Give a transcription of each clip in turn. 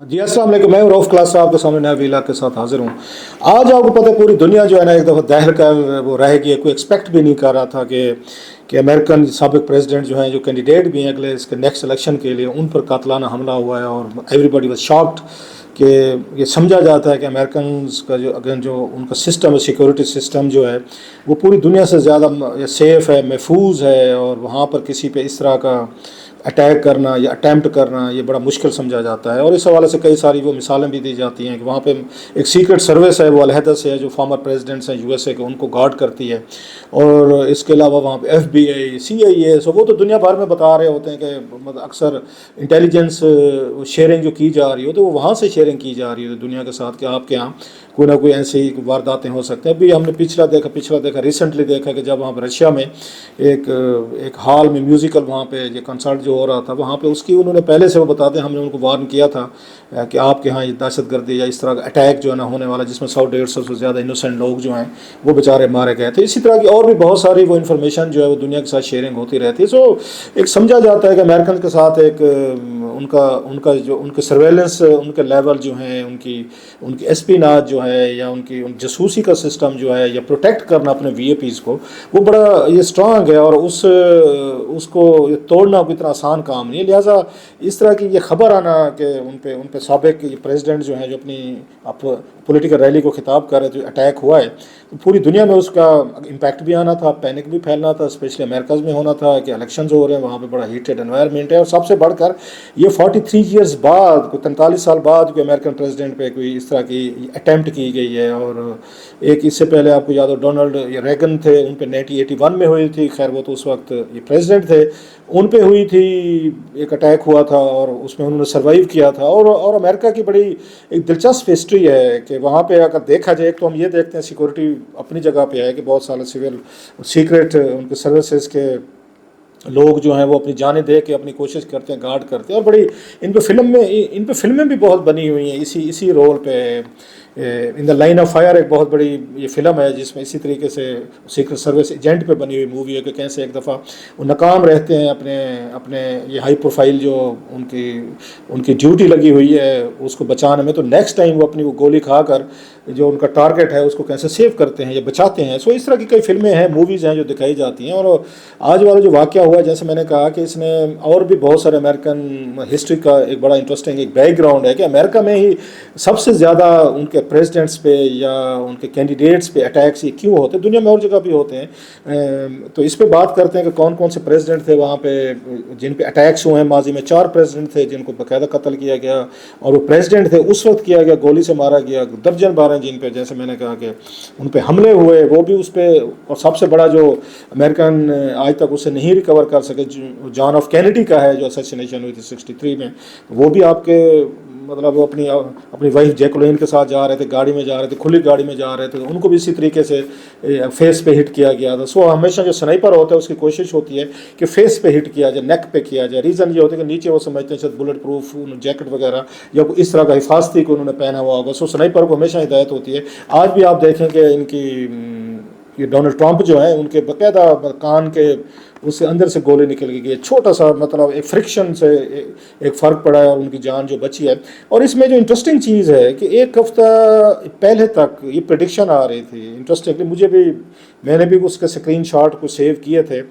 جی السلام علیکم، میں روف کلاس صاحب کے سامنے نیا ویلا کے ساتھ حاضر ہوں۔ آج آپ کو پتہ ہے پوری دنیا جو ہے نا ایک دفعہ دہل کا وہ رہ گئی ہے، کوئی ایکسپیکٹ بھی نہیں کر رہا تھا کہ امریکن سابق پریزیڈنٹ جو ہیں، جو کینڈیڈیٹ بھی ہیں اگلے اس کے نیکسٹ الیکشن کے لیے، ان پر قاتلانہ حملہ ہوا ہے اور ایوری باڈی واز شاکڈ کہ یہ سمجھا جاتا ہے کہ امریکنز کا جو اگین جو ان کا سسٹم ہے، سیکورٹی سسٹم جو ہے وہ پوری دنیا سے زیادہ سیف ہے، محفوظ ہے، اور وہاں پر کسی پہ اس طرح کا اٹیک کرنا یا اٹیمپٹ کرنا یہ بڑا مشکل سمجھا جاتا ہے۔ اور اس حوالے سے کئی ساری وہ مثالیں بھی دی جاتی ہیں کہ وہاں پہ ایک سیکرٹ سروس ہے وہ علیحدہ سے ہے جو فارمر پریزیڈنٹس ہیں USA کے، ان کو گارڈ کرتی ہے، اور اس کے علاوہ وہاں پہ FBI CIA سو وہ تو دنیا بھر میں بتا رہے ہوتے ہیں کہ مطلب اکثر انٹیلیجنس شیئرنگ جو کی جا رہی ہو تو وہ وہاں سے شیئرنگ کی جا رہی ہے دنیا کے ساتھ کہ آپ کے یہاں کوئی نہ کوئی ایسی وارداتیں ہو سکتے ہیں۔ ابھی ہم نے پچھلا دیکھا ریسنٹلی دیکھا کہ جب وہاں پہ رشیا میں ایک ہال میں میوزیکل وہاں پہ یہ کنسرٹ جو ہو رہا تھا، وہاں پہ اس کی انہوں نے پہلے سے وہ بتاتے ہیں، ہم نے ان کو وارن کیا تھا کہ آپ کے ہاں یہ دہشت گردی یا اس طرح کا اٹیک جو ہے نا ہونے والا، جس میں 100-150 سے زیادہ انوسینٹ لوگ جو ہیں وہ بیچارے مارے گئے تھے۔ اسی طرح کی اور بھی بہت ساری وہ انفارمیشن جو ہے وہ دنیا کے ساتھ شیئرنگ ہوتی رہتی ہے۔ سو ایک سمجھا جاتا ہے کہ امریکن کے ساتھ ایک ان کا جو ان کے سرویلنس ان کے لیول جو ہیں، ان کی اسپیناج جو ہے یا ان کی جاسوسی کا سسٹم جو ہے یا پروٹیکٹ کرنا اپنے VIPs کو، وہ بڑا یہ اسٹرانگ ہے، اور اس کو یہ توڑنا کوئی اتنا آسان کام نہیں ہے۔ لہٰذا اس طرح کی یہ خبر آنا کہ ان پہ سابق یہ پریزیڈنٹ جو ہیں جو اپنی پولیٹیکل ریلی کو خطاب کر رہے تھے، اٹیک ہوا ہے، تو پوری دنیا میں اس کا امپیکٹ بھی آنا تھا، پینک بھی پھیلنا تھا، اسپیشلی امریکاز میں ہونا تھا کہ الیکشنز ہو رہے ہیں، وہاں پہ بڑا ہیٹڈ انوائرمنٹ ہے، اور سب سے بڑھ کر یہ 43 ایئرز بعد، کوئی 43 سال بعد کوئی امریکن پریزیڈنٹ پہ کوئی اس طرح کی اٹیمپٹ کی گئی ہے۔ اور ایک اس سے پہلے آپ کو یاد ہو ڈونلڈ ریگن تھے، ان پہ 1981 میں ہوئی تھی، خیر وہ تو اس وقت یہ پریزیڈنٹ تھے، ان پہ ہوئی تھی، ایک اٹیک ہوا تھا اور اس میں انہوں نے سروائیو کیا تھا۔ اور امریکہ کی بڑی ایک دلچسپ ہسٹری ہے کہ وہاں پہ اگر دیکھا جائے تو ہم یہ دیکھتے ہیں سیکورٹی اپنی جگہ پہ ہے کہ بہت سارے سول سیکرٹ ان کے سروسز کے لوگ جو ہیں وہ اپنی جانیں دے کے اپنی کوشش کرتے ہیں، گارڈ کرتے ہیں، اور بڑی ان پہ فلمیں بھی بہت بنی ہوئی ہیں اسی رول پہ۔ ان دا لائن آف فائر ایک بہت بڑی یہ فلم ہے جس میں اسی طریقے سے سیکرٹ سروس ایجنٹ پہ بنی ہوئی مووی ہے کہ کیسے ایک دفعہ وہ ناکام رہتے ہیں اپنے یہ ہائی پروفائل جو ان کی ڈیوٹی لگی ہوئی ہے اس کو بچانے میں، تو نیکسٹ ٹائم وہ اپنی وہ گولی کھا کر جو ان کا ٹارگٹ ہے اس کو کیسے سیو کرتے ہیں یا بچاتے ہیں۔ سو اس طرح کی کئی فلمیں ہیں، موویز ہیں جو دکھائی جاتی ہیں۔ اور آج والا جو واقعہ ہوا ہے، جیسے میں نے کہا کہ اس نے اور بھی بہت سارے امریکن ہسٹری کا ایک بڑا انٹرسٹنگ ایک بیک گراؤنڈ ہے کہ امریکہ میں ہی سب سے زیادہ ان کے پریزیڈنٹس پہ یا ان کے کینڈیڈیٹس پہ اٹیکس یہ کیوں ہوتے ہیں، دنیا میں اور جگہ بھی ہوتے ہیں، تو اس پہ بات کرتے ہیں کہ کون کون سے پریزیڈنٹ تھے وہاں پہ جن پہ اٹیکس ہوئے ہیں۔ ماضی میں 4 پریزیڈنٹ تھے جن کو باقاعدہ قتل کیا گیا، اور وہ پریزیڈنٹ تھے اس وقت کیا گیا، گولی سے مارا گیا۔ درجن 12 جن پہ جیسے میں نے کہا کہ ان پہ حملے ہوئے، وہ بھی اس پہ، اور سب سے بڑا جو امریکن آج تک اسے نہیں ریکور کر سکے جان آف کینیڈی کا ہے جو اسیسینیشن ہوئی تھی 63 میں، وہ بھی آپ کے مطلب وہ اپنی وائف جیکولین کے ساتھ جا رہے تھے، گاڑی میں جا رہے تھے، کھلی گاڑی میں جا رہے تھے، ان کو بھی اسی طریقے سے فیس پہ ہٹ کیا گیا تھا۔ سو ہمیشہ جو سنائپر ہوتا ہے اس کی کوشش ہوتی ہے کہ فیس پہ ہٹ کیا جائے، نیک پہ کیا جائے۔ ریزن یہ ہوتا ہے کہ نیچے وہ سمجھتے ہیں شاید بلٹ پروف جیکٹ وغیرہ یا اس طرح کا حفاظتی کو انہوں نے پہنا ہوا ہوگا۔ سو سنائپر کو ہمیشہ ہدایت ہوتی ہے۔ آج بھی آپ دیکھیں کہ ان کی یہ ڈونلڈ ٹرمپ جو ہیں ان کے باقاعدہ کان کے اس سے اندر سے گولی نکل گئی، چھوٹا سا مطلب ایک فرکشن سے ایک فرق پڑا ہے اور ان کی جان جو بچی ہے۔ اور اس میں جو انٹرسٹنگ چیز ہے کہ ایک ہفتہ پہلے تک یہ پریڈکشن آ رہی تھی، انٹرسٹنگلی میں نے بھی اس کے اسکرین شاٹ کو سیو کیے تھے،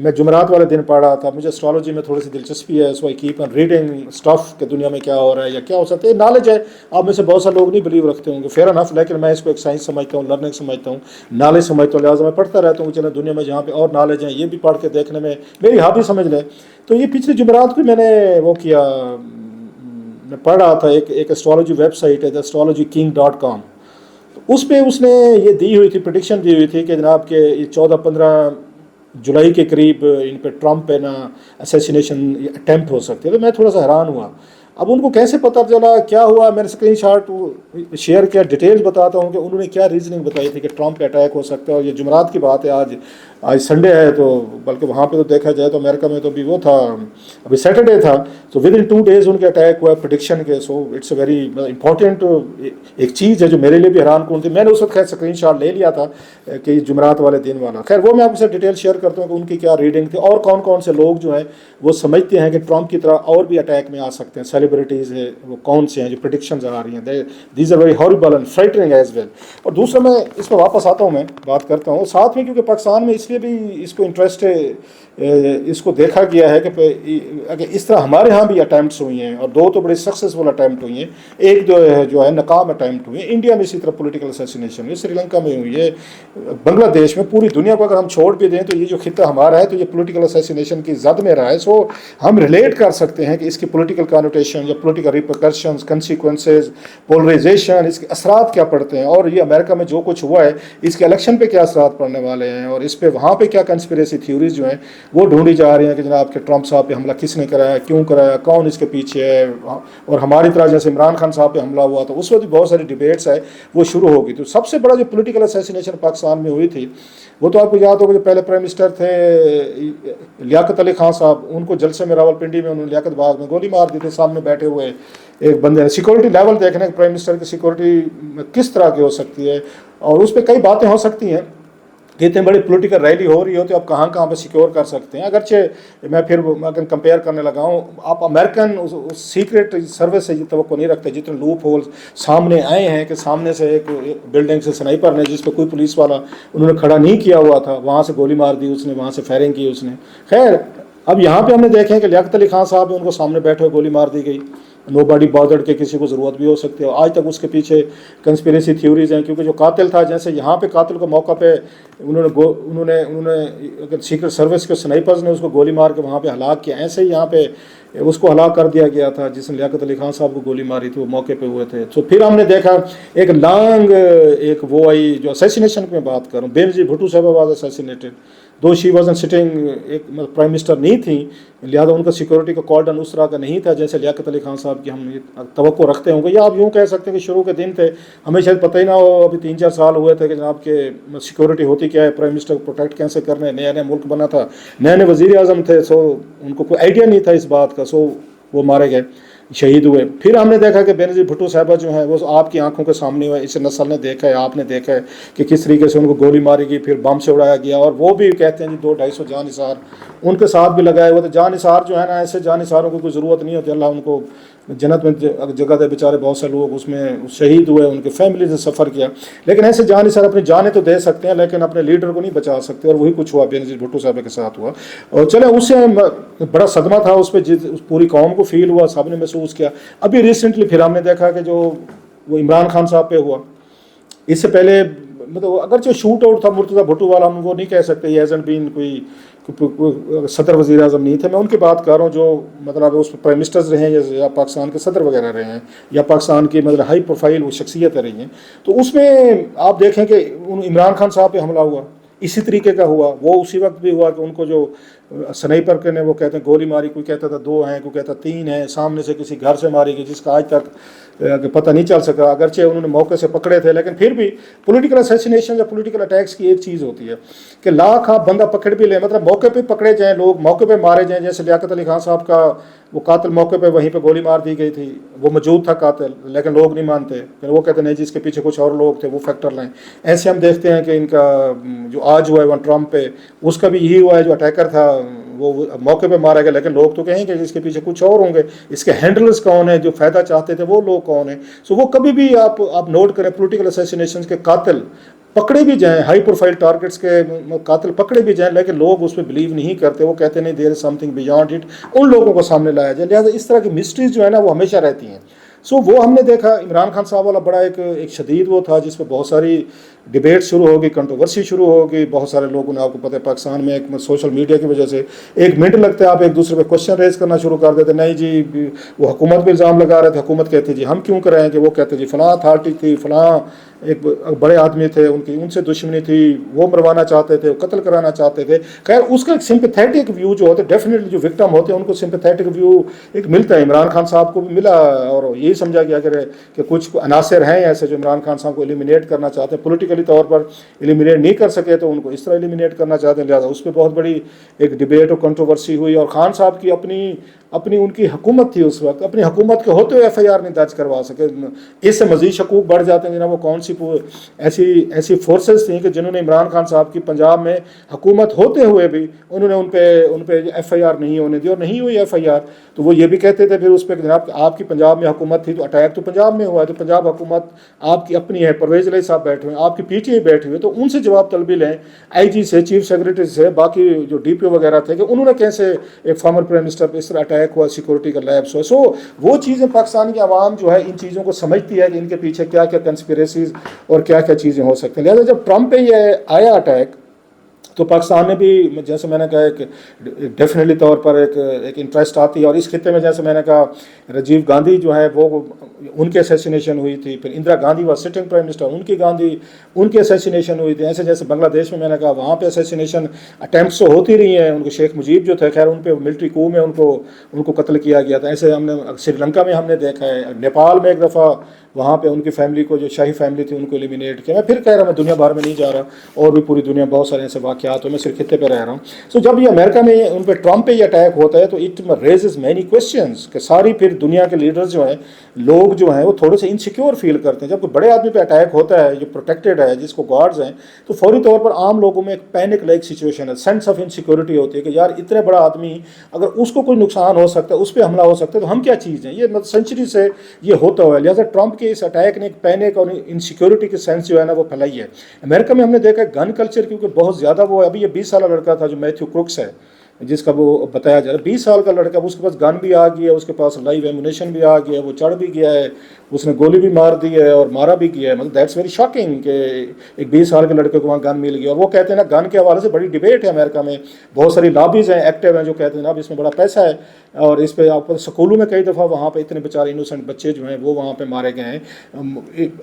میں جمعرات والے دن پڑھ رہا تھا، مجھے اسٹرالوجی میں تھوڑی سی دلچسپی ہے، so I keep on reading stuff کہ دنیا میں کیا ہو رہا ہے یا کیا ہو سکتا ہے۔ نالج ہے، آپ میں سے بہت سارے لوگ نہیں بلیو رکھتے ہوں گے، فیئر انف، لیکن میں اس کو ایک سائنس سمجھتا ہوں، لرننگ سمجھتا ہوں، نالج سمجھتا ہوں، لہٰذا میں پڑھتا رہتا ہوں، چلیں دنیا میں جہاں پہ اور نالج ہیں یہ بھی پڑھ کے دیکھنے میں میری ہابی سمجھ لیں۔ تو یہ پچھلے جمعرات کو میں نے وہ کیا، میں پڑھ رہا تھا، ایک اسٹرالوجی ویب سائٹ ہے theastrologyking.com، اس پہ اس نے یہ دی ہوئی تھی، پریڈکشن دی ہوئی تھی کہ جناب کہ 14-15 جولائی کے قریب ان پہ ٹرمپ پہ نا اسیسینیشن اٹیمپٹ ہو سکتی ہے۔ تو میں تھوڑا سا حیران ہوا، اب ان کو کیسے پتہ چلا کیا ہوا؟ میں نے اسکرین شاٹ شیئر کیا، ڈیٹیلز بتاتا ہوں کہ انہوں نے کیا ریزننگ بتائی تھی کہ ٹرمپ پہ اٹیک ہو سکتا ہے۔ اور یہ جمعرات کی بات ہے، آج سنڈے ہے تو بلکہ وہاں پہ تو دیکھا جائے تو امریکہ میں تو بھی وہ تھا, ابھی سیٹرڈے تھا, تو ود ان 2 days ان کے اٹیک ہوا ہے پریڈکشن کے. So it's a very important ایک چیز ہے جو میرے لیے بھی حیران کن تھی. میں نے اس وقت خیر اسکرین شاٹ لے لیا تھا کہ جمعرات والے دن والا. خیر وہ میں آپ سے ڈیٹیل شیئر کرتا ہوں کہ ان کی کیا ریڈنگ تھی اور کون کون سے لوگ جو ہیں وہ سمجھتے ہیں کہ ٹرمپ کی طرح اور بھی اٹیک میں آ سکتے ہیں. سیلیبریٹیز ہے وہ کون سے ہیں جو پریڈکشنز آ رہی ہیں, these are very horrible and frightening as well. اور دوسرا میں اس پہ واپس آتا ہوں, میں بات کرتا ہوں ساتھ میں, کیونکہ پاکستان میں اس لیے بھی اس کو انٹرسٹ ہے, اس کو دیکھا گیا ہے کہ اگر اس طرح ہمارے ہاں بھی اٹیمپٹس ہوئی ہیں اور 2 تو بڑے سکسیزفل اٹیمپٹ ہوئی ہیں, ایک جو ہے ناکام اٹیمپٹ ہوئی ہے. انڈیا میں اسی طرح پولیٹیکل اسیسینیشن ہوئی, سری لنکا میں ہوئی ہے, بنگلہ دیش میں, پوری دنیا کو اگر ہم چھوڑ بھی دیں تو یہ جو خطہ ہمارا ہے تو یہ پولیٹیکل اسیسینیشن کی زد میں رہا ہے. سو ہم ریلیٹ کر سکتے ہیں کہ اس کی پولیٹیکل کانوٹیشن یا پولیٹیکل ریپرکشنز, کنسیکوینسز, پولرائزیشن, اس کے اثرات کیا پڑتے ہیں, اور یہ امریکہ میں جو کچھ ہوا ہے اس کے الیکشن پہ کیا اثرات پڑنے والے ہیں, اور اس پہ وہاں پہ کیا کنسپریسی تھیوریز جو ہیں وہ ڈھونڈی جا رہی ہیں کہ جناب کہ ٹرمپ صاحب پہ حملہ کس نے کرایا, کیوں کرایا, کون اس کے پیچھے ہے. اور ہماری طرح جیسے عمران خان صاحب پہ حملہ ہوا تو اس وقت بھی بہت ساری ڈیبیٹس ہے وہ شروع ہو گئی. تو سب سے بڑا جو پولیٹیکل اسیسینیشن پاکستان میں ہوئی تھی وہ تو آپ کو یاد ہوگا, جو پہلے پرائم منسٹر تھے لیاقت علی خان صاحب, ان کو جلسے میں راولپنڈی میں انہوں نے لیاقت باغ میں گولی مار دی تھی سامنے بیٹھے ہوئے ایک بندے نے. سیکورٹی لیول دیکھنا کہ پرائم منسٹر کی سیکورٹی کس طرح کی ہو سکتی ہے, اور اس پہ کئی باتیں ہو سکتی ہیں کہ اتنی بڑی پولیٹیکل ریلی ہو رہی ہو تو آپ کہاں کہاں پہ سیکیور کر سکتے ہیں. اگرچہ میں پھر اگر کمپیئر کرنے لگا ہوں, آپ امریکن سیکرٹ سروس سے یہ توقع نہیں رکھتے جتنے لوپ ہولز سامنے آئے ہیں کہ سامنے سے ایک بلڈنگ سے سنائپر نے, جس پہ کوئی پولیس والا انہوں نے کھڑا نہیں کیا ہوا تھا, وہاں سے گولی مار دی اس نے, وہاں سے فائرنگ کی اس نے. خیر اب یہاں پہ ہم نے دیکھیں کہ لیاقت علی خان صاحب ان کو سامنے بیٹھے ہوئے گولی مار دی گئی, نو باڈی بادرڈ کے, کسی کو ضرورت بھی ہو سکتی ہے. آج تک اس کے پیچھے کنسپریسی تھیوریز ہیں, کیونکہ جو قاتل تھا, جیسے یہاں پہ قاتل کو موقع پہ انہوں نے سیکرٹ سروس کے سنائپرز نے اس کو گولی مار کے وہاں پہ ہلاک کیا, ایسے ہی یہاں پہ اس کو ہلاک کر دیا گیا تھا جس نے لیاقت علی خان صاحب کو گولی ماری تھی, وہ موقع پہ ہوئے تھے. تو پھر ہم نے دیکھا ایک لانگ ایک وہ آئی جو اسیسینیشن کی میں بات کروں, بینظیر بھٹو صاحبہ was assassinated, though she was in sitting, ایک پرائم منسٹر نہیں تھیں, لہٰذا ان کا سیکورٹی کا کارڈن اس طرح کا نہیں تھا جیسے لیاقت علی خان صاحب کی ہم توقع رکھتے ہوں گے, یا آپ یوں کہہ سکتے ہیں کہ شروع کے دن تھے, ہمیں شاید پتہ ہی نہ ہو, ابھی 3-4 سال ہوئے تھے کہ جناب کہ سیکورٹی ہوتی کیا ہے, پرائم منسٹر کو پروٹیکٹ کیسے کرنے, نیا نیا ملک بنا تھا, نئے نئے وزیر اعظم تھے, سو ان کو کوئی آئیڈیا نہیں تھا اس بات کا, سو وہ مارے گئے, شہید ہوئے. پھر ہم نے دیکھا کہ بینظیر بھٹو صاحبہ جو ہیں وہ آپ کی آنکھوں کے سامنے ہوئے, اس نسل نے دیکھا ہے, آپ نے دیکھا ہے کہ کس طریقے سے ان کو گولی ماری گئی, پھر بم سے اڑایا گیا, اور وہ بھی کہتے ہیں جی 200-250 جان نثار ان کے ساتھ بھی لگائے ہوئے تھے. جان نثار جو ہے نا, ایسے جان نثاروں کی کوئی ضرورت نہیں ہوتی, اللہ ان کو جنت میں جگہ دے, بیچارے بہت سے لوگ اس میں شہید ہوئے, ان کے فیملی سے سفر کیا, لیکن ایسے جان نثار اپنی جانیں تو دے سکتے ہیں لیکن اپنے لیڈر کو نہیں بچا سکتے, اور وہی کچھ ہوا بینظیر بھٹو صاحب کے ساتھ ہوا. اور چلے اس سے بڑا صدمہ تھا, اس پہ پوری قوم کو فیل ہوا, سب نے محسوس کیا. ابھی ریسنٹلی پھر ہم نے دیکھا کہ جو وہ عمران خان صاحب پہ ہوا, اس سے پہلے مطلب اگرچہ شوٹ آؤٹ تھا مرتضیٰ بھٹو والا, ہم وہ نہیں کہہ سکتے یہ ایزنٹ بین کوئی صدر وزیر اعظم نہیں تھے. میں ان کی بات کر رہا ہوں جو مطلب اس پرائم منسٹرز رہے ہیں یا پاکستان کے صدر وغیرہ رہے ہیں, یا پاکستان کی مطلب ہائی پروفائل وہ شخصیتیں رہی ہیں. تو اس میں آپ دیکھیں کہ عمران خان صاحب پہ حملہ ہوا, اسی طریقے کا ہوا, وہ اسی وقت بھی ہوا کہ ان کو جو سنائپر کے نے وہ کہتے ہیں گولی ماری, کوئی کہتا تھا 2 ہیں, کوئی کہتا 3 ہیں, سامنے سے کسی گھر سے ماری گئی جس کا آج تک پتہ نہیں چل سکا. اگرچہ انہوں نے موقع سے پکڑے تھے, لیکن پھر بھی پولیٹیکل اسیسینیشن یا پولیٹیکل اٹیکس کی ایک چیز ہوتی ہے کہ لاکھ آپ بندہ پکڑ بھی لیں, مطلب موقع پہ پکڑے جائیں لوگ, موقع پہ مارے جائیں. جیسے لیاقت علی خان صاحب کا وہ قاتل موقع پہ وہیں پہ گولی مار دی گئی تھی, وہ موجود تھا قاتل, لیکن لوگ نہیں مانتے, پھر وہ کہتے نہیں جس کے پیچھے کچھ اور لوگ تھے وہ فیکٹر لائیں. ایسے ہم دیکھتے ہیں کہ ان کا جو آج ہوا ہے وہ ٹرمپ پہ, اس کا بھی یہی ہوا ہے, جو اٹیکر تھا وہ موقع پہ مارا گیا, لیکن لوگ تو کہیں کہ اس کے پیچھے کچھ اور ہوں گے, اس کے ہینڈلرز کون ہیں, جو فائدہ چاہتے تھے وہ لوگ کون ہیں. سو وہ کبھی بھی آپ نوٹ کریں پولیٹیکل اسیسینیشنز کے قاتل پکڑے بھی جائیں, ہائی پروفائل ٹارگٹس کے قاتل پکڑے بھی جائیں, لیکن لوگ اس پہ بلیو نہیں کرتے, وہ کہتے نہیں دیر از سم تھنگ بیانڈ اٹ, ان لوگوں کو سامنے لایا جائے. لہٰذا اس طرح کی مسٹریز جو ہے نا وہ ہمیشہ رہتی ہیں. سو وہ ہم نے دیکھا عمران خان صاحب والا بڑا ایک شدید وہ تھا جس پہ بہت ساری ڈبیٹ شروع ہوگی, کنٹروورسی شروع ہوگی. بہت سارے لوگوں نے, آپ کو پتہ ہے پاکستان میں ایک سوشل میڈیا کی وجہ سے 1 منٹ لگتا ہے آپ ایک دوسرے پہ کوشچن ریز کرنا شروع کر دیتے, نہیں جی وہ حکومت پہ الزام لگا رہے تھے, حکومت کہتی جی ہم کیوں کریں, کہ وہ کہتے جی فلاں اتھارٹی تھی, فلاں ایک بڑے آدمی تھے، ان سے دشمنی تھی، وہ مروانا چاہتے تھے، قتل کرانا چاہتے تھے. خیر اس کا ایک سمپیتھیٹک ویو جو ہوتا ہے، ڈیفینیٹلی جو وکٹم ہوتے ہیں ان کو سمپیتھیٹک ویو ایک ملتا ہے. عمران خان صاحب کو بھی ملا، اور یہی سمجھا گیا کہ کچھ عناصر ہیں ایسے جو عمران خان صاحب کو ایلیمینیٹ کرنا چاہتے ہیں، پولیٹیکلی طور پر ایلیمینیٹ نہیں کر سکے تو ان کو اس طرح ایلیمینیٹ کرنا چاہتے ہیں. لہٰذا اس پہ بہت بڑی ایک ڈبیٹ اور کنٹروورسی ہوئی، اور خان صاحب کی اپنی ان کی حکومت تھی اس وقت، اپنی حکومت کے ہوتے ہوئے ایف آئی آر نہیں درج کروا سکے. اس سے مزید شکوک بڑھ جاتے ہیں جناب وہ کون سی ایسی فورسز تھیں کہ جنہوں نے عمران خان صاحب کی پنجاب میں حکومت ہوتے ہوئے بھی انہوں نے ان پہ ایف آئی آر نہیں ہونے دی، اور نہیں ہوئی ایف آئی آر. تو وہ یہ بھی کہتے تھے پھر اس پہ کہ جناب آپ کی پنجاب میں حکومت تھی تو اٹیک تو پنجاب میں ہوا ہے، تو پنجاب حکومت آپ کی اپنی ہے، پرویز علیہ صاحب بیٹھے ہوئے ہیں، آپ کی پی ٹی آئی بیٹھے ہوئے، تو ان سے جواب طلبی لیں، آئی جی سے، چیف سیکرٹری سے، باقی جو ڈی پی او وغیرہ تھے، کہ انہوں نے کیسے ایک فارمر پرائم منسٹر پہ اس طرح اٹیک ہوا، سیکورٹی کا لیپس ہوا. سو وہ چیزیں پاکستان کی عوام جو ہے ان چیزوں کو سمجھتی ہے کہ ان کے پیچھے کیا کیا کنسپریسیز اور کیا کیا چیزیں ہو سکتی ہیں. لہٰذا جب ٹرمپ پہ یہ آیا اٹیک تو پاکستان میں بھی، جیسے میں نے کہا، ایک ڈیفینیٹلی طور پر ایک انٹرسٹ آتی ہے. اور اس خطے میں جیسے میں نے کہا راجیو گاندھی جو ہے وہ ان کے اسیسینیشن ہوئی تھی، پھر اندرا گاندھی وہ سٹنگ پرائم منسٹر، ان کی اسیسینیشن ہوئی تھی. ایسے جیسے بنگلہ دیش میں نے کہا وہاں پہ اسیسینیشن اٹیمپٹس تو ہوتی رہی ہیں. ان کو شیخ مجیب جو تھے، خیر ان پہ ملٹری کو میں ان کو قتل کیا گیا تھا. ایسے ہم نے سری لنکا میں ہم نے دیکھا ہے، نیپال میں ایک دفعہ وہاں پہ ان کی فیملی کو، جو شاہی فیملی تھی، ان کو ایلیمینیٹ کیا. میں پھر کہہ رہا ہوں، میں دنیا بھر میں نہیں جا رہا، اور بھی پوری دنیا بہت سارے ایسے واقعات ہو، میں صرف خطے پہ رہ رہا ہوں. سو جب یہ امریکہ میں ان پہ ٹرمپ پہ یہ اٹیک ہوتا ہے تو اٹ ریزز مینی کویسچنز، کہ ساری پھر دنیا کے لیڈرز جو ہیں، لوگ جو ہیں، وہ تھوڑے سے انسیکیور فیل کرتے ہیں. جب کوئی بڑے آدمی پہ اٹیک ہوتا ہے جو پروٹیکٹڈ ہے، جس کو گارڈز ہیں، تو فوری طور پر عام لوگوں میں ایک پینک لائک سچویشن ہے، سینس آف انسیکیورٹی ہوتی ہے کہ یار اتنے بڑا آدمی، اگر اس کو کوئی نقصان ہو سکتا ہے، اس پہ حملہ ہو سکتا ہے، تو ہم کیا چیز ہیں. یہ مطلب سینچری سے یہ ہوتا ہوا ہے. لہٰذا ٹرمپ کے اس اٹیک نے ایک پینک اور انسیکیورٹی کی سینس جو ہے نا وہ پھیلائی ہے. امریکہ میں ہم نے دیکھا گن کلچر کیونکہ بہت زیادہ وہ ہے. ابھی یہ 20 سالہ لڑکا تھا جو میتھیو کروکس ہے، جس کا وہ بتایا جا رہا ہے، 20 سال کا لڑکا، اس کے پاس گن بھی آ گیا ہے، اس کے پاس لائیو ایمونیشن بھی آ گیا ہے، وہ چڑھ بھی گیا ہے، اس نے گولی بھی مار دی ہے اور مارا بھی گیا ہے. مطلب دیٹس ویری شاکنگ کہ ایک 20 سال کے لڑکے کو وہاں گن مل گیا. اور وہ کہتے ہیں نا، گن کے حوالے سے بڑی ڈبیٹ ہے امریکہ میں، بہت ساری لابیز ہیں، ایکٹیو ہیں، جو کہتے ہیں نا اب اس میں بڑا پیسہ ہے، اور اس پہ آپ کو سکولوں میں کئی دفعہ وہاں پہ اتنے بیچارے انوسنٹ بچے جو ہیں وہ وہاں پہ مارے گئے ہیں.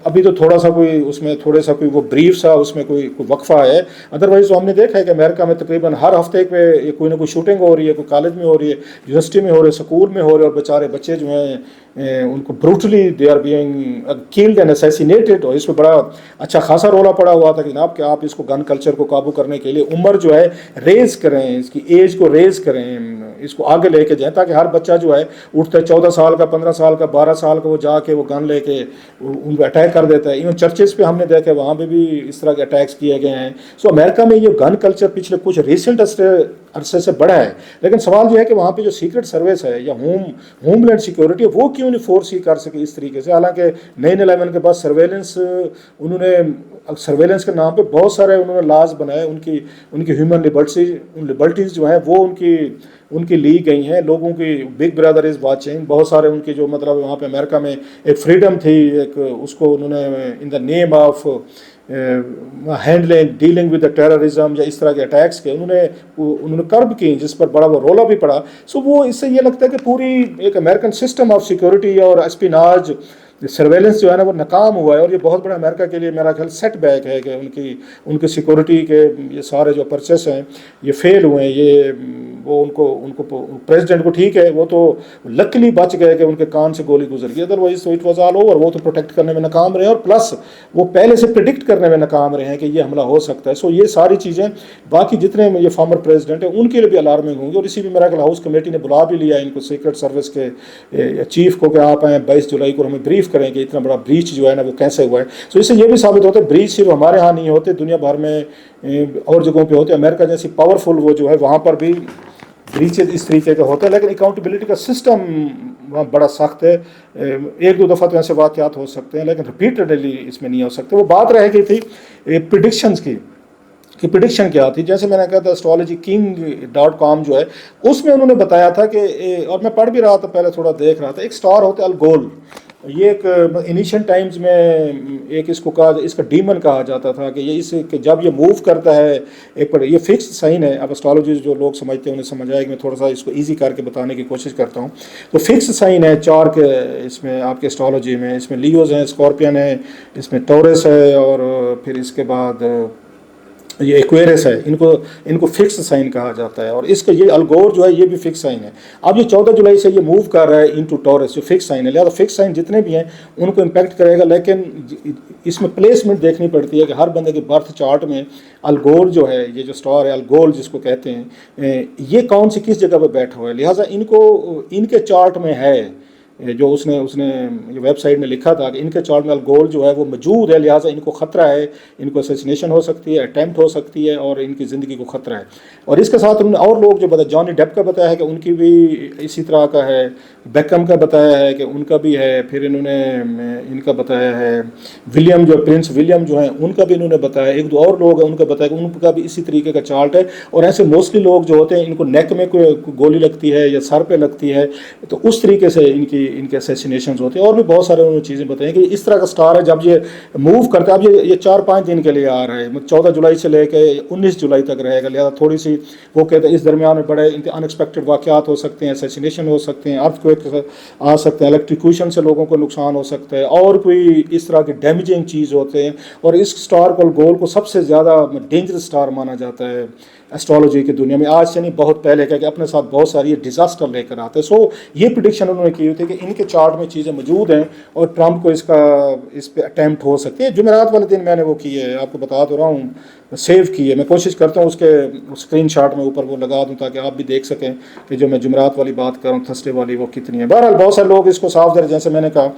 ابھی تو تھوڑا سا کوئی اس میں تھوڑا سا کوئی وہ بریف سا اس میں کوئی وقفہ ہے. ادروائز تو ہم نے دیکھا ہے کہ امریکہ میں تقریباً ہر ہفتے پہ کوئی نہ کوئی شوٹنگ ہو رہی ہے، کوئی کالج میں ہو رہی ہے، یونیورسٹی میں ہو رہی ہے، اسکول میں ہو رہے ہیں، اور بیچارے بچے جو ہیں ان کو brutally they are being killed and assassinated. اور اس پہ بڑا اچھا خاصا رولا پڑا ہوا تھا کہ جناب کہ آپ اس کو گن کلچر کو قابو کرنے کے لیے عمر جو ہے ریز کریں، اس کی ایج کو ریز کریں، اس کو آگے لے کے جائیں، تاکہ ہر بچہ جو ہے اٹھتا ہے 14 سال کا، 15 سال کا، 12 سال کا، وہ جا کے وہ گن لے کے ان کو اٹیک کر دیتا ہے. ایون چرچز پہ ہم نے دیکھا وہاں پہ بھی اس طرح کے اٹیکس کیے گئے ہیں. سو امریکہ میں یہ گن کلچر پچھلے کچھ ریسنٹ عرصے سے بڑا ہے. لیکن سوال یہ ہے کہ وہاں پہ جو سیکرٹ سروس ہے یا ہوم لینڈ سیکورٹی ہے، وہ کیوں نہیں فورس ہی کر سکے اس طریقے سے. حالانکہ 9/11 کے بعد سرویلنس، انہوں نے سرویلنس کے نام پہ بہت سارے انہوں نے لاز بنائے، ان کی ہیومن لبرٹیز جو ہیں وہ ان کی لی گئی ہیں. لوگوں کی بگ برادر از واچنگ، بہت سارے ان کی جو مطلب وہاں پہ امریکہ میں ایک فریڈم تھی، ایک اس کو انہوں نے in the name of dealing with the terrorism یا اس طرح کے اٹیکس کے انہوں نے کرب کی، جس پر بڑا وہ رولا بھی پڑا. سو وہ اس سے یہ لگتا ہے کہ پوری ایک امریکن سسٹم آف سیکورٹی اور اسپیناج سرویلنس جو ہے نا وہ ناکام ہوا ہے. اور یہ بہت بڑا امریکہ کے لیے میرا خیال سیٹ بیک ہے کہ ان کی سیکورٹی کے یہ سارے جو پرچیس ہیں یہ فیل ہوئے ہیں. یہ وہ ان کو پریزیڈنٹ کو ٹھیک ہے، وہ تو لکلی بچ گئے کہ ان کے کان سے گولی گزر گئی، ادروائز تو اٹ واز آل اوور. وہ تو پروٹیکٹ کرنے میں ناکام رہے، اور پلس وہ پہلے سے پریڈکٹ کرنے میں ناکام رہے ہیں کہ یہ حملہ ہو سکتا ہے. سو یہ ساری چیزیں باقی جتنے یہ فارمر پریزیڈنٹ ہیں ان کے لیے بھی الارمنگ ہوں گی. اور اسی بھی میرا خیال ہاؤس کمیٹی نے بلا بھی لیا ان کو، سیکرٹ سروس کے چیف کو، کہ آپ آئیں 22 جولائی کو ہمیں بریف کریں کہ اتنا بڑا بریچ جو ہے نا وہ کیسے ہوا ہے. سو اس سے یہ بھی ثابت ہوتا ہے بریچ صرف ہمارے ہاں نہیں ہوتے، دنیا بھر میں اور جگہوں پہ ہوتے ہیں. امریکہ جیسی پاورفل وہ جو ہے وہاں پر بھی بریچز اس طریقے کا ہوتا ہے. لیکن اکاؤنٹیبلٹی کا سسٹم وہاں بڑا سخت ہے. 1-2 دفعہ تو ایسے واقعات ہو سکتے ہیں لیکن ریپیٹڈلی اس میں نہیں ہو سکتے. وہ بات رہ گئی تھی پریڈکشنز کی، کہ پریڈکشن کیا تھی. جیسے میں نے کہا تھا astrologyking.com جو ہے اس میں انہوں نے بتایا تھا کہ، اور میں پڑھ بھی رہا تھا پہلے، تھوڑا دیکھ رہا تھا، ایک سٹار ہوتا ہے الگول. یہ ایک انیشین ٹائمز میں ایک اس کو کہا، اس کا ڈیمن کہا جاتا تھا کہ یہ اس کہ جب یہ موو کرتا ہے ایک پر یہ فکس سائن ہے. اب اسٹرالوجی جو لوگ سمجھتے ہیں انہیں سمجھ آئے کہ میں تھوڑا سا اس کو ایزی کر کے بتانے کی کوشش کرتا ہوں. تو فکس سائن ہے چار کے اس میں آپ کے اسٹرالوجی میں، اس میں لیوز ہیں، اسکارپین ہے، اس میں ٹورس ہے، اور پھر اس کے بعد یہ ایکویرس ہے. ان کو فکس سائن کہا جاتا ہے. اور اس کا یہ الگور جو ہے یہ بھی فکس سائن ہے. اب یہ 14 جولائی سے یہ موو کر رہا ہے انٹو ٹورس جو فکس سائن ہے. لہٰذا فکس سائن جتنے بھی ہیں ان کو امپیکٹ کرے گا، لیکن اس میں پلیسمنٹ دیکھنی پڑتی ہے کہ ہر بندے کے برتھ چارٹ میں الگور جو ہے، یہ جو سٹار ہے الگول جس کو کہتے ہیں، یہ کون سی کس جگہ پہ بیٹھا ہوا ہے. لہٰذا ان کے چارٹ میں ہے جو اس نے یہ ویب سائٹ نے لکھا تھا کہ ان کے چارٹ میں الگول جو ہے وہ موجود ہے. لہٰذا ان کو خطرہ ہے، ان کو اسیسینیشن ہو سکتی ہے، اٹیمپٹ ہو سکتی ہے، اور ان کی زندگی کو خطرہ ہے. اور اس کے ساتھ انہوں نے اور لوگ جو بتایا، جانی ڈیپ کا بتایا ہے کہ ان کی بھی اسی طرح کا ہے، بیکم کا بتایا ہے کہ ان کا بھی ہے، پھر انہوں نے ان کا بتایا ہے ولیم جو پرنس ولیم جو ہیں ان کا بھی انہوں نے بتایا. ایک دو اور لوگ ہیں ان کا بتایا کہ ان کا بھی اسی طریقے کا چارٹ ہے. اور ایسے موسٹلی لوگ جو ہوتے ہیں ان کو نیک میں کوئی گولی لگتی ہے یا سر پہ لگتی ہے، تو اس طریقے سے ان کے اسیسینیشنز ہوتے ہیں. اور بھی بہت سارے انہوں نے چیزیں بتائیں کہ اس طرح کا سٹار ہے جب یہ موو کرتا ہے. اب یہ 4-5 دن کے لیے آ رہا ہے، 14 جولائی سے لے کے 19 جولائی تک رہے گا. لہٰذا تھوڑی سی وہ کہتے ہیں اس درمیان میں بڑے ان ایکسپیکٹڈ واقعات ہو سکتے ہیں، اسیسینیشن ہو سکتے ہیں، ارتھ کویک آ سکتے ہیں، الیکٹریکیوشن سے لوگوں کو نقصان ہو سکتا ہے، اور کوئی اس طرح کی ڈیمیجنگ چیز ہوتے ہیں. اور اس سٹار کو گول کو سب سے زیادہ ڈینجرس سٹار مانا جاتا ہے ایسٹرالوجی کی دنیا میں. آج سے نہیں بہت پہلے کہ اپنے ساتھ بہت ساری ڈیزاسٹر لے کر آتے ہیں. سو یہ پریڈکشن انہوں نے کی ہوئی تھی کہ ان کے چارٹ میں چیزیں موجود ہیں اور ٹرمپ کو اس پہ اٹیمپٹ ہو سکتی ہے. جمعرات والے دن میں نے وہ کی ہے، آپ کو بتا دو رہا ہوں، سیو کی ہے. میں کوشش کرتا ہوں اس کے اسکرین شاٹ میں اوپر وہ لگا دوں تاکہ آپ بھی دیکھ سکیں کہ جو میں جمعرات والی بات کروں تھرسڈے والی وہ کتنی ہے. بہرحال بہت سارے لوگ اس کو صاف در جیسے میں نے کہا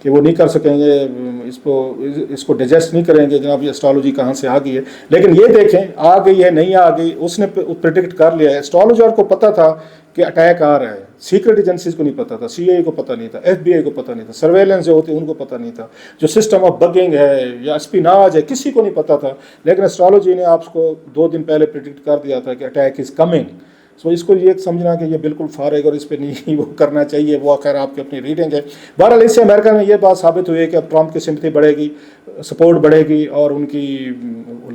کہ وہ نہیں کر سکیں گے، اس کو ڈائجسٹ نہیں کریں گے جناب یہ اسٹرالوجی کہاں سے آ گئی ہے. لیکن یہ دیکھیں آ گئی ہے نہیں آ گئی، اس نے پریڈکٹ کر لیا ہے. اسٹرالوجر کو پتہ تھا کہ اٹیک آ رہا ہے، سیکرٹ ایجنسیز کو نہیں پتا تھا، سی آئی کو پتہ نہیں تھا، ایف بی آئی کو پتہ نہیں تھا، سرویلنس جو ہوتی ہے ان کو پتہ نہیں تھا، جو سسٹم آف بگنگ ہے یا اسپیناج ہے کسی کو نہیں پتہ تھا. لیکن اسٹرالوجی نے آپ کو 2 دن پہلے پریڈکٹ کر دیا تھا کہ اٹیک از کمنگ. سو اس کو یہ سمجھنا کہ یہ بالکل فارغ اور اس پہ نہیں وہ کرنا چاہیے، وہ خیر آپ کی اپنی ریڈنگ ہے. بہرحال اس سے امریکہ میں یہ بات ثابت ہوئی ہے کہ اب ٹرمپ کی سمپتھی بڑھے گی، سپورٹ بڑھے گی، اور ان کی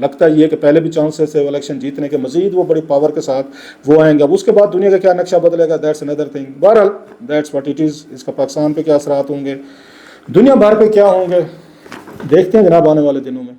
لگتا یہ کہ پہلے بھی چانسز ہے الیکشن جیتنے کے، مزید وہ بڑی پاور کے ساتھ وہ آئیں گے. اب اس کے بعد دنیا کا کیا نقشہ بدلے گا، دیٹس اندر تھنگ. بہرحال دیٹس واٹ اٹ از. اس کا پاکستان پہ کیا اثرات ہوں گے، دنیا بھر پہ کیا ہوں گے، دیکھتے ہیں جناب آنے والے دنوں میں.